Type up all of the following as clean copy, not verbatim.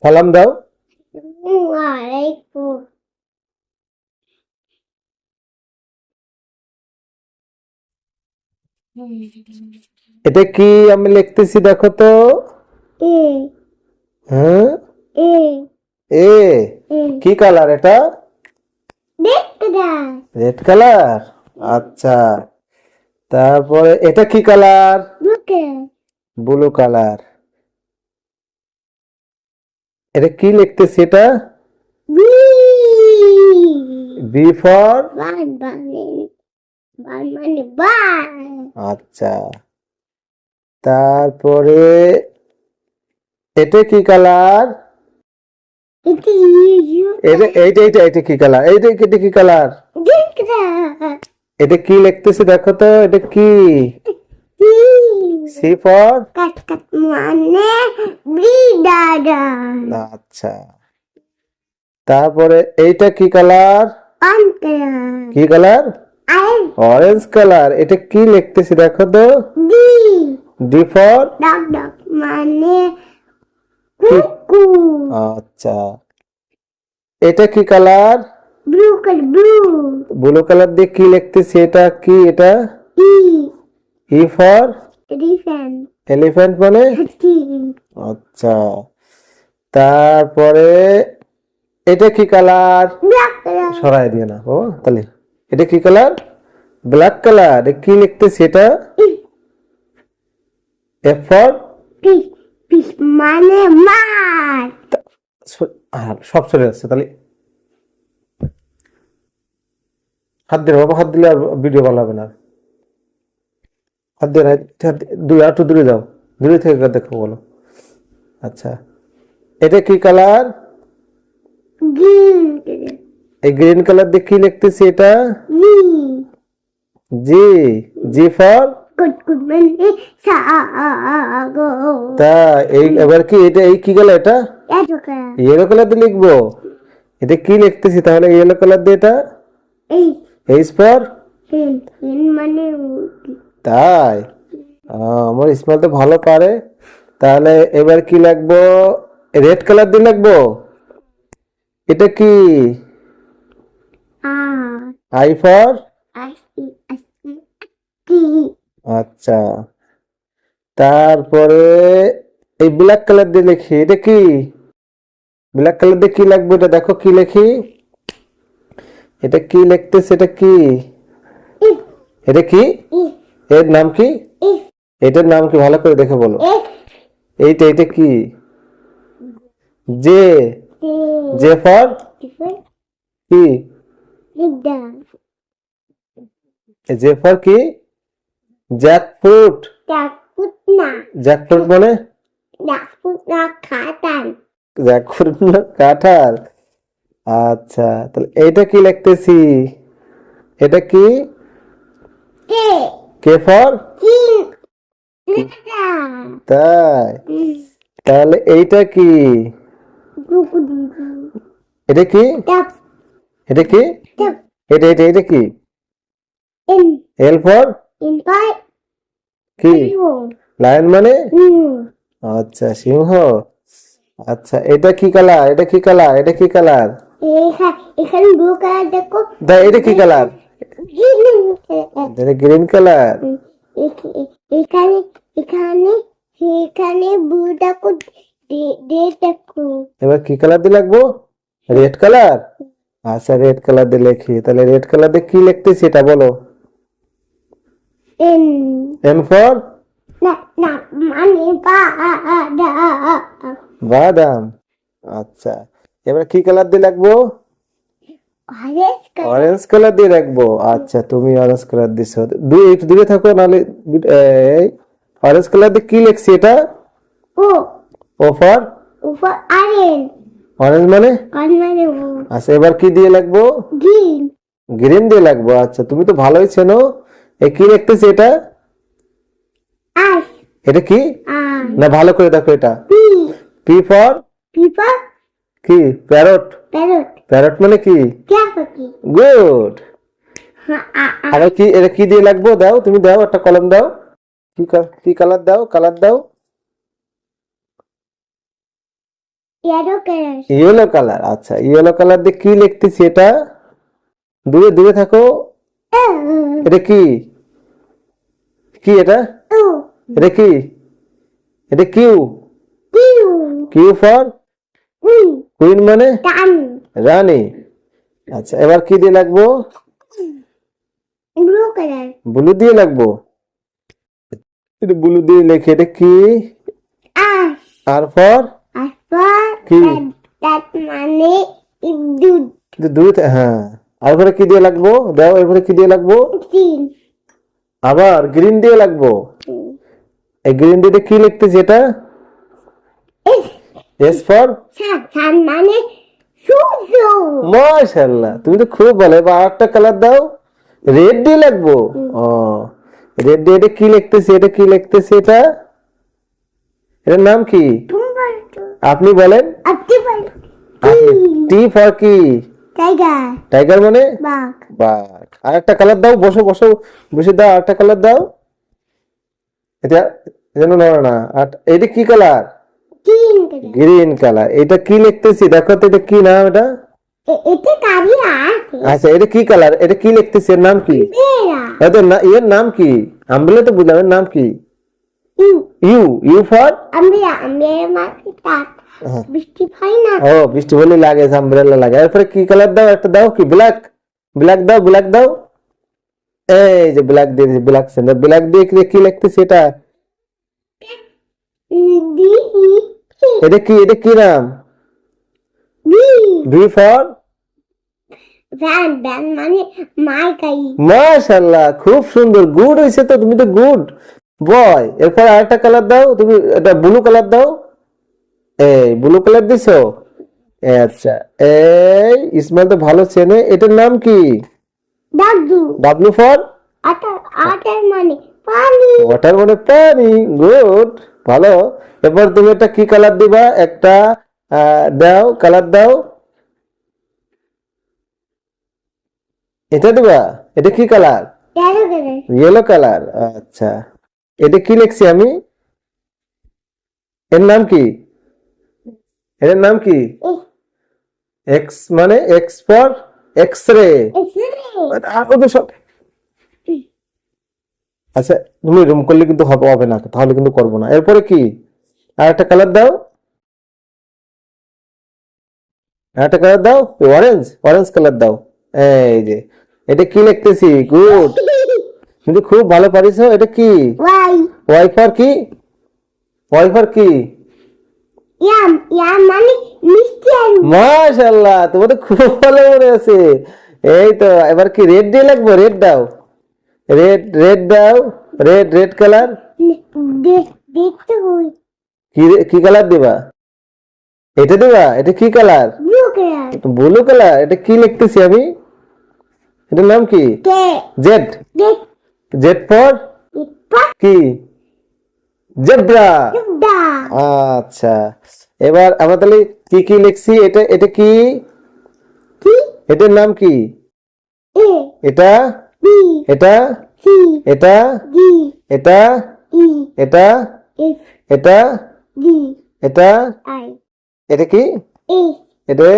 সালাম দাও। ওয়ালাইকুম। এটা কি আমি লিখতেছি দেখো তো। এ হ্যাঁ, এ এ এ কি কালার এটা? দেখতে দা রেড কালার। আচ্ছা, তারপরে এটা কি কালার? বুকে ব্লু কালার। এটা কি লিখতেছি এটা? B B for. বান বানে বান মানে বান আচ্ছা, তারপরে এটা কি কালার? এটি ইউ এইটা কি কালার? এটা কি কালার? দেখতে দা এটা কি লিখতেছি দেখো তো, এটা কি? C C for. Cut cut মানে বি দাদা আচ্ছা, তারপরে এইটা কি কালার? আন্তে কি কালার? I orange colour. এটা কি লিখতেছি দেখো তো। D D for. Dog dog মানে কুকু আচ্ছা, এটা কি কালার? ব্লু কাট ব্লু ব্লু কালার দিয়ে কি লিখতেছি, এটা কি? এটা ই ই ফর। রিফেন এলিফ্যান্ট মানে। টি আচ্ছা, তারপরে এটা কি কালার? ব্ল্যাক কালার সরাই দিয়ে না ও তাহলে। এটা কি কালার? Black colour. কি লিখতেছি এটা? F for. পিস পিস মানে মাছ সব সরে যাচ্ছে তাহলে। হাত দিলে বাবা, হাত দিলে আর ভিডিও ভালো হবে না। হাত দিয়ে না, দূরে একটু দূরে যাও, দূরে থেকে দেখো বলো। আচ্ছা, এটা কি কালার? গ্রিন এই গ্রিন কালার দিয়ে কি লিখতেছি এটা? G G. G for. Good good মানে সাগো তা এই এবার কি এটা, এই কি কালার এটা? এত কালার ইয়েলো কালার দিয়ে লিখবো। এটা কি লিখতেছি তাহলে ইয়েলো কালার দিয়ে? এটা এই এইচ ফর। হিন মানে তাই আমার ইসমাইল তো ভালো পারে। তাহলে এবার কি লাগবো? রেড কালার দিয়ে লাগবো। এটা কি? আ আই ফর। আসি আসি কি আচ্ছা, তারপরে এই ব্ল্যাক কালার দিয়ে লিখি, এটা কি? ব্ল্যাক কালার দিয়ে কি লাগবে এটা দেখো কি লিখি। এটা কি লিখতেছে, এটা কি? ইফ এটা কি? ইফ এর নাম কি? ইফ এটার নাম কি ভালো করে দেখে বলো। এফ এটা কি? জে। তে জে ফর টিফন কি? লিডা জে ফর কি? জ্যাকফ্রুট। takut na জ্যাকফ্রুট মানে? takut na katan জ্যাকফ্রুট না কাঁঠাল। আচ্ছা, তাহলে এইটা কি লিখতেছি? এটা কি? ke K for. king nada তাই, তাহলে এইটা কি? dugu dugu এটা কি? tap এটা কি? tap এটা কি? in এল ফর invite কি? you লায়ন মানে? আচ্ছা, সিংহ। আচ্ছা, এটা কি কালার? এটা কি কালার? এটা কি কালার? এখানে ব্লু কালার দেখো এটা কি কালার? এটা গ্রিন কালার। এখানে এখানে এখানে ব্লু দেখো ডে দেখো এবার কি কালার দিয়ে লাগবো? Red colour. আচ্ছা, রেড কালার দিয়ে লিখি। তাহলে রেড কালার দিয়ে কি লিখতেছি এটা বলো। এন এম ফর না না মানে বাদাম। আচ্ছা, এবার কি কালার দিয়ে লাগবো? অরেঞ্জ কালার দিয়ে রাখবো। আচ্ছা, তুমি অরেঞ্জ কালার দিছো। একটু দূরে থাকো নাহলে। অরেঞ্জ কালার দিয়ে কি লিখছি এটা? ও ও ফর উপর আরেন অরেঞ্জ মানে? মানে আচ্ছা, এবার কি দিয়ে লাগবো? গ্রিন গ্রিন দিয়ে লাগবো। আচ্ছা, তুমি তো ভালোই চেনো। কি লিখতেছি এটা? আস এটা কি? আর না, ভালো করে দেখো এটা। পি পি ফর পিপা কি? প্যারট। প্যারট প্যারট মানে কি? क्या पकी গুড। हाँ আবার কি, এটা কি দিয়ে লাগবো? দাও, তুমি দাও, একটা কলম দাও। কি কালার দাও? কালার দাও। yellow color. Yellow colour. আচ্ছা, ইয়েলো কালার দিয়ে কি লিখতেছি এটা? দূরে দূরে থাকো। এটা কি? কি এটা? এটা কি? এটা কিউ। কিউ ফর কুইন মানে রানী। আচ্ছা, এবার কি দিয়ে লাগবো? Blue color. ব্লু দিয়ে লাগবো। এটা ব্লু দিয়ে লেখে। এটা কি? Ash. আর ফর কি? That মানে দুধ। দুধ। হ্যাঁ, আর পরে কি দিয়ে লাগবো? দাও, এরপরে কি দিয়ে লাগবো? Green. আবার গ্রিন দিয়ে লাগবো। এই গ্রিন দিয়ে কি লিখতেছি এটা? এস ফর সান মানে সুজু। মাশাআল্লাহ, তুমি তো খুব ভালো। এবার আরেকটা কালার দাও। রেড দিয়ে লাগবো। ও, রেড দিয়ে এটা কি লিখতেছি? এটা কি লিখতেছি এটা? এটার নাম কি? আপনি বলেন। টি ফর কি? টাইগার। টাইগার মানে বাঘ। বাঘ। আরেকটা কালার দাও। বসো বসো, বসে দাও। আরেকটা কালার দাও। এটা যেন না না। আর এটা কি colour? Green colour. Green colour. এটা কি লিখতেছি? দেখো তো, এটা কি নাম এটা? এটা কারি আছে। আচ্ছা, এটা কি কালার? এটা কি লিখতেছি? এর নাম কি? বেরা। এটা না, এর নাম কি? আমবেলা তো বুঝলাম, এর নাম কি? ইউ। ইউ। ইউ ফর আমি মাকে তাক বৃষ্টি হয় না। ও, বৃষ্টি বলে লাগে, আমব্রেলা লাগে। এরপরে কি কালার দাও? একটা দাও। কি? ব্ল্যাক। ব্ল্যাক দাও, ব্ল্যাক দাও। এই যে ব্ল্যাক দিয়ে দিয়েছি, ব্ল্যাক সেন্টার। ব্ল্যাক দিয়ে কি লিখতেছি এটা? ডি এটা কি? এটা কি নাম? বি ভি ফর ভ্যান মানে মাইকাই। মাশাআল্লাহ, খুব সুন্দর। গুড হইছে তো, তুমি তো গুড বয়। এরপর আরেকটা কালার দাও। তুমি এটা ব্লু কালার দাও। এই ব্লু কালার দিছো। আচ্ছা, এই ইসমাইল তো ভালো চেনে। এটার নাম কি? দাদু। ডাব্লিউ ফর আটার মানে পানি। ওয়াটার মানে পানি। গুড, ভালো। এবার তুমি একটা কি কালার দিবা? একটা দাও, কালার দাও। এটা দিবা। এটা কি colour? Yellow colour. Yellow colour. আচ্ছা, এটা কি লিখছি আমি? এর নাম কি? এর নাম কি? এক্স মানে এক্স ফর এক্স রে। আচ্ছা, তুমি রুম করলে কিন্তু হবে না, তাহলে কিন্তু করবো না। এরপরে কি? আর একটা কালার দাও। আর একটা কালার দাও। অরেঞ্জ। অরেঞ্জ কালার দাও। এই যে, এটা কি লিখতেছি? গুড, কিন্তু খুব ভালো পারিছো। এটা কি? ওয়াই। ওয়াই ফর কি? ওয়াই ফর কি? ইয়াম মানে মিষ্টি আলু। মাশাআল্লাহ, তোমার তো খুব ভালো মনে আছে। এই তো, এবার কি রেড দিয়ে লাগবো? রেড দাও। রেড। রেড দাও। রেড। Red colour. দেখতে হই। কি কালার দিবা? এটা দিবা। এটা কি colour? Blue colour. Blue colour. এটা কি লিখতেছি আমি? এটার নাম কি? কে জেড। দেখ জেড ফর কি? জেব্রা। দা আচ্ছা, এবার আমরা তাহলে কি কি লিখছি? এটা এটা কি? কি এটার নাম কি? এ এটা বি এটা সি এটা ডি এটা ই এটা এফ এটা ডি এটা আই এটা কি? এস এটা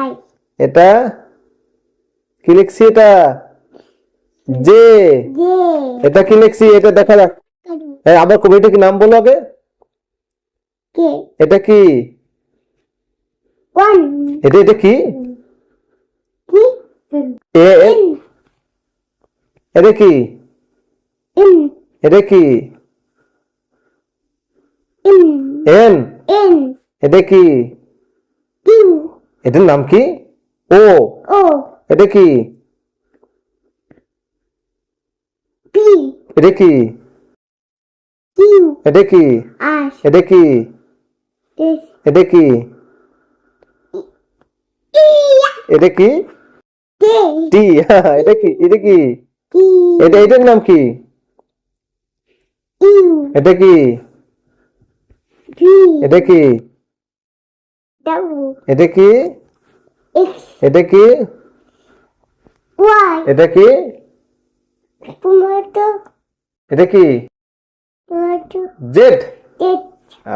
আই এটা কি লিখছি? এটা জে। জে এটা কি লিখছি? এটা দেখা যাক। আবার কবি, এটা কি নাম বলো আগে? কে এটা কি? ওয়ান এটা এটা কি? কি এ এ- এন এটা কি? এম এটা কি? M N. এন এটা কি? কিউ এটার নাম কি? ও। ও এটা কি? পি এটা কি? কিউ এটা কি? আস এটা কি? এস এটা কি? ই এটা কি? কে টি। এটা কি? এটা কি? কি এটার নাম কি? ইউ এটা কি? ভি এটা কি? ডাব্লিউ এটা কি? এক্স এটা কি? ওয়াই এটা কি? টমেটো এটা কি? Tomato Z. এট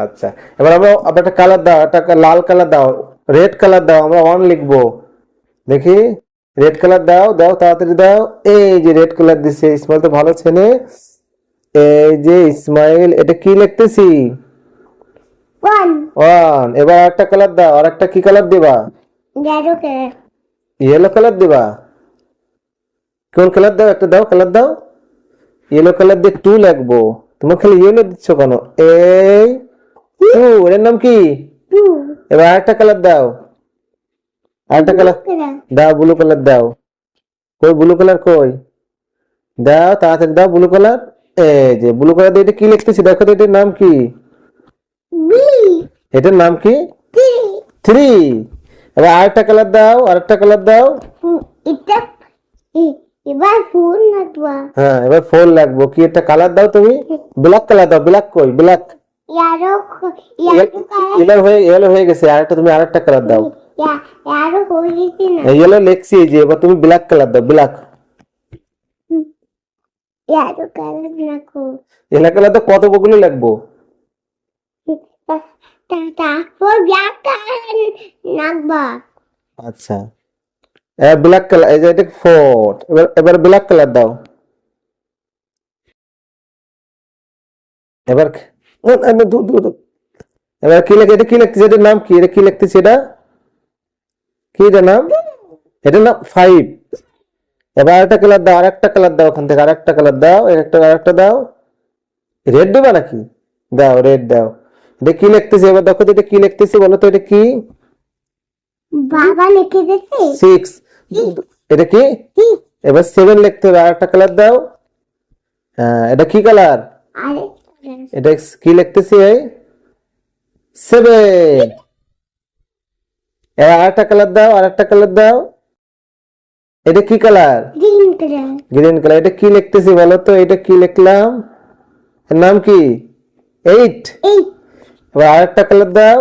আচ্ছা, এবার আমরা আবার একটা কালার দাও, একটা লাল কালার দাও, রেড কালার দাও, আমরা অন লিখবো। দেখি, রেড কালার দাও, দাও তাড়াতাড়ি দাও। এই যে রেড কালার দিছে, ইসমাইল তো ভালো ছেলে। এই যে ইসমাইল, এটা কি লিখতেছি? One one. এবার একটা কালার দাও, আর একটা কি কালার দিবা? ইয়েলো কালার ইয়েলো কালার দিবা? কোন কালার দাও, একটা দাও, কালার দাও। ইয়েলো কালার দিয়ে টু লিখবো। তোমার খালি ইয়েলো দিচ্ছ কেন? এই টু, এর নাম কি? টু এবার আরেকটা কালার দাও, আরেকটা কালার কালার দাও, ব্লু কালার দাও। কই ব্লু কালার কই? দাও তাড়াতাড়ি দাও ব্লু কালার। এই যে ব্লু কালার দিয়ে এটা কি লিখতেছি দেখো তো, এটার নাম কি? বি এটার নাম কি? Three three. এবার আরেকটা কালার দাও, আরেকটা কালার দাও। এটা এবার ফোন নাটবা হ্যাঁ, এবার ফোর লাগবো। কি একটা কালার দাও তুমি? ব্ল্যাক কালার দাও, ব্ল্যাক কই? ব্ল্যাক। ইয়ারো ইয়ারো কালার ইয়েলো হয়ে গেছে, আরেকটা তুমি আরেকটা কালার দাও। ইয়ারো হয়ে গেছে না ইয়েলো লিখছি, এই যে এবার তুমি ব্ল্যাক কালার দাও, ব্ল্যাক। ইয়ারো কালার রাখো ইয়েলো কালার তো কতগুলো লাগবো? তারপর ব্ল্যাক কালার নাকবা আচ্ছা, এবার ব্ল্যাক কালার, এই যে এটা ফোর। এবার ব্ল্যাক কালার দাও। এবার এবার কি লেখে, এটা কি লিখতেছে, এটার নাম কি? এটা কি লিখতেছে, এটা কি? এটার নাম, এটার নাম ফাইভ। এবার আরেকটা কালার দাও, আরেকটা কালার দাও, ওখান থেকে আরেকটা কালার দাও, আরেকটা দাও। রেড দেবা নাকি? দাও, রেড দাও। এটা কি লিখতেছে এবার দেখো তো, এটা কি লিখতেছে বলো তো, এটা কি? বাবা লিখে দিতে সিক্স। এটা কি? এবার সেভেন লিখতে হবে, আরেকটা কালার দাও। হ্যাঁ, এটা কি কালার? আরে এটা কি লিখতেছি? এই সেভেন। এবার আরেকটা কালার দাও, আরেকটা কালার দাও। এটা কি colour? Green colour green colour. এটা কি লিখতেছি বলো তো, এটা কি লিখলাম? এর নাম কি? এইট। এই এবার আরেকটা কালার দাও।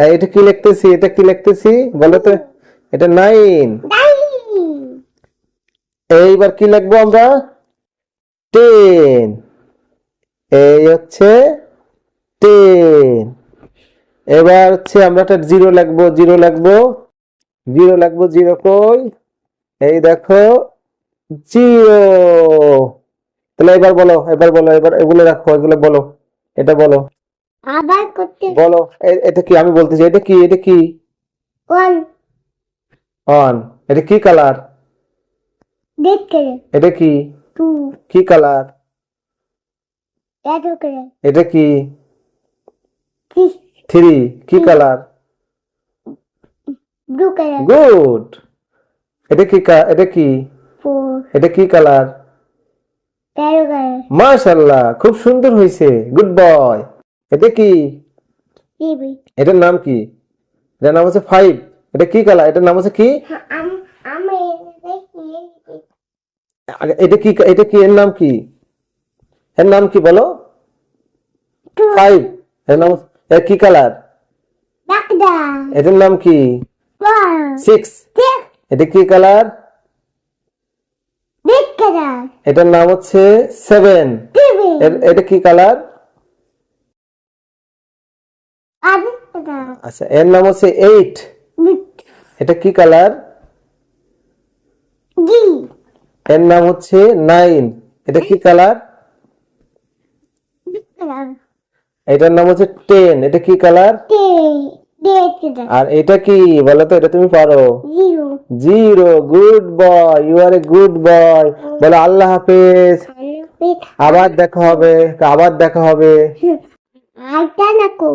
আর এটা কি লিখতেছি, এটা কি লিখতেছি বলো তো? এটা নাইন। ডাইনিং এইবার কি লিখবো আমরা? টেন। এই হচ্ছে টেন। এবার হচ্ছে আমরা একটা জিরো লিখবো, জিরো লিখবো, জিরো লিখবো। জিরো কই? এই দেখো, জিরো। তাহলে এবার বলো, এবার বলো, এবার এগুলো রাখো, এগুলো বলো, এটা বলো, আবার করতে বলো। এটা কি? আমি বলতেছি, এটা কি? এটা কি? One on. এটা কি কালার? রেড কালার এটা কি? টু কি কালার? ইয়েলো কালার এটা কি? Three three. কি কালার? Blue colour good. এটা কি এটা কি? ফোর এটা কি কালার? ইয়েলো কালার মাশাআল্লাহ, খুব সুন্দর হয়েছে, গুড বয়। এটা কি? টিভি এটার নাম কি? এটার নাম হচ্ছে ফাইভ। এটা কি কালার? এটার নাম হচ্ছে কি? আমি এটা কি? এটা কি? এর নাম কি? এর নাম কি বলো? ফাইভ। এর নাম, এর কি কালার? ডাকদা এটার নাম কি? One six. সিক্স এটা কি কালার? রেড কালার এটার নাম হচ্ছে সেভেন। টিভি এটা কি কালার? আরে কালার আচ্ছা, এর নাম হচ্ছে এইট। এটা কি কালার? জি এর নাম হচ্ছে নাইন। এটা কি কালার? কালার এটার নাম হচ্ছে টেন। এটা কি কালার? রেড কালার আর এটা কি বলো তো, এটা তুমি পারো। Zero zero. Good boy, you are a good boy. বলো আল্লাহ হাফেজ, আবার দেখা হবে, আবার দেখা হবে। আইটা নাকো